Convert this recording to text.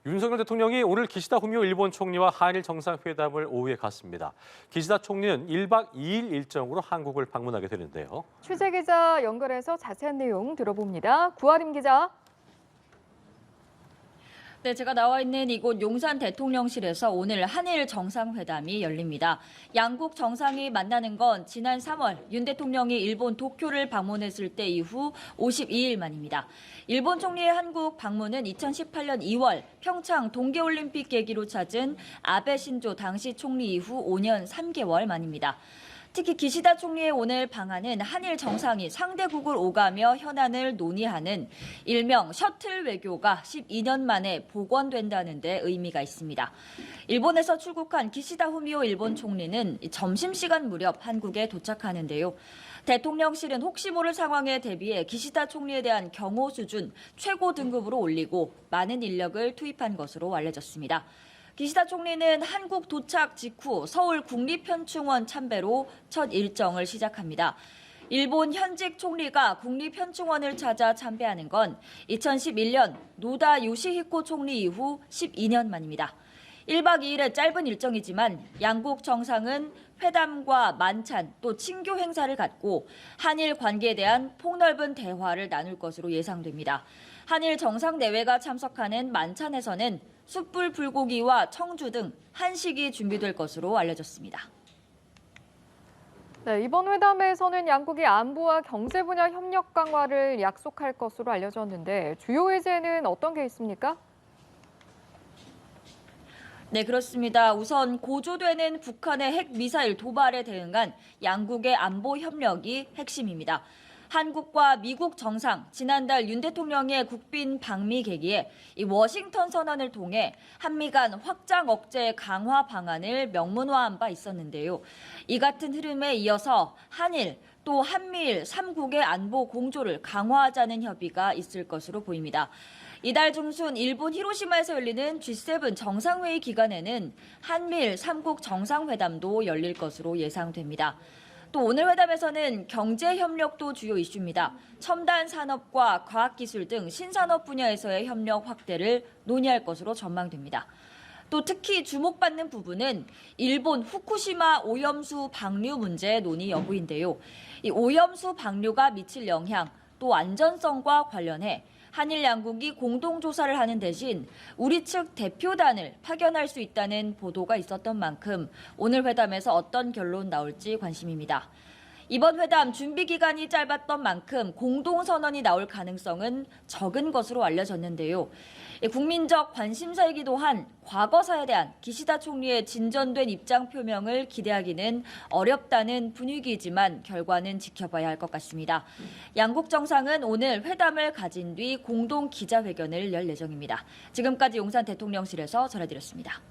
윤석열 대통령이 오늘 기시다 후미오 일본 총리와 한일 정상회담을 오후에 갖습니다. 기시다 총리는 1박 2일 일정으로 한국을 방문하게 되는데요. 취재 기자 연결해서 자세한 내용 들어봅니다. 구하림 기자. 네, 제가 나와 있는 이곳 용산 대통령실에서 오늘 한일 정상회담이 열립니다. 양국 정상이 만나는 건 지난 3월 윤 대통령이 일본 도쿄를 방문했을 때 이후 52일 만입니다. 일본 총리의 한국 방문은 2018년 2월 평창 동계올림픽 계기로 찾은 아베 신조 당시 총리 이후 5년 3개월 만입니다. 특히 기시다 총리의 오늘 방한은 한일 정상이 상대국을 오가며 현안을 논의하는 일명 셔틀 외교가 12년 만에 복원된다는 데 의미가 있습니다. 일본에서 출국한 기시다 후미오 일본 총리는 점심시간 무렵 한국에 도착하는데요. 대통령실은 혹시 모를 상황에 대비해 기시다 총리에 대한 경호 수준 최고 등급으로 올리고 많은 인력을 투입한 것으로 알려졌습니다. 기시다 총리는 한국 도착 직후 서울 국립현충원 참배로 첫 일정을 시작합니다. 일본 현직 총리가 국립현충원을 찾아 참배하는 건 2011년 노다 요시히코 총리 이후 12년 만입니다. 1박 2일의 짧은 일정이지만 양국 정상은 회담과 만찬 또 친교 행사를 갖고 한일 관계에 대한 폭넓은 대화를 나눌 것으로 예상됩니다. 한일 정상내외가 참석하는 만찬에서는 숯불 불고기와 청주 등 한식이 준비될 것으로 알려졌습니다. 네, 이번 회담에서는 양국이 안보와 경제 분야 협력 강화를 약속할 것으로 알려졌는데 주요 의제는 어떤 게 있습니까? 네, 그렇습니다. 우선 고조되는 북한의 핵미사일 도발에 대응한 양국의 안보 협력이 핵심입니다. 한국과 미국 정상, 지난달 윤 대통령의 국빈 방미 계기에 이 워싱턴 선언을 통해 한미 간 확장 억제 강화 방안을 명문화한 바 있었는데요. 이 같은 흐름에 이어서 한일 또 한미일 3국의 안보 공조를 강화하자는 협의가 있을 것으로 보입니다. 이달 중순 일본 히로시마에서 열리는 G7 정상회의 기간에는 한미일 3국 정상회담도 열릴 것으로 예상됩니다. 또 오늘 회담에서는 경제 협력도 주요 이슈입니다. 첨단 산업과 과학기술 등 신산업 분야에서의 협력 확대를 논의할 것으로 전망됩니다. 또 특히 주목받는 부분은 일본 후쿠시마 오염수 방류 문제 논의 여부인데요. 이 오염수 방류가 미칠 영향 또 안전성과 관련해 한일 양국이 공동조사를 하는 대신 우리 측 대표단을 파견할 수 있다는 보도가 있었던 만큼 오늘 회담에서 어떤 결론 나올지 관심입니다. 이번 회담 준비 기간이 짧았던 만큼 공동선언이 나올 가능성은 적은 것으로 알려졌는데요. 국민적 관심사이기도 한 과거사에 대한 기시다 총리의 진전된 입장 표명을 기대하기는 어렵다는 분위기이지만 결과는 지켜봐야 할 것 같습니다. 양국 정상은 오늘 회담을 가진 뒤 공동 기자회견을 열 예정입니다. 지금까지 용산 대통령실에서 전해드렸습니다.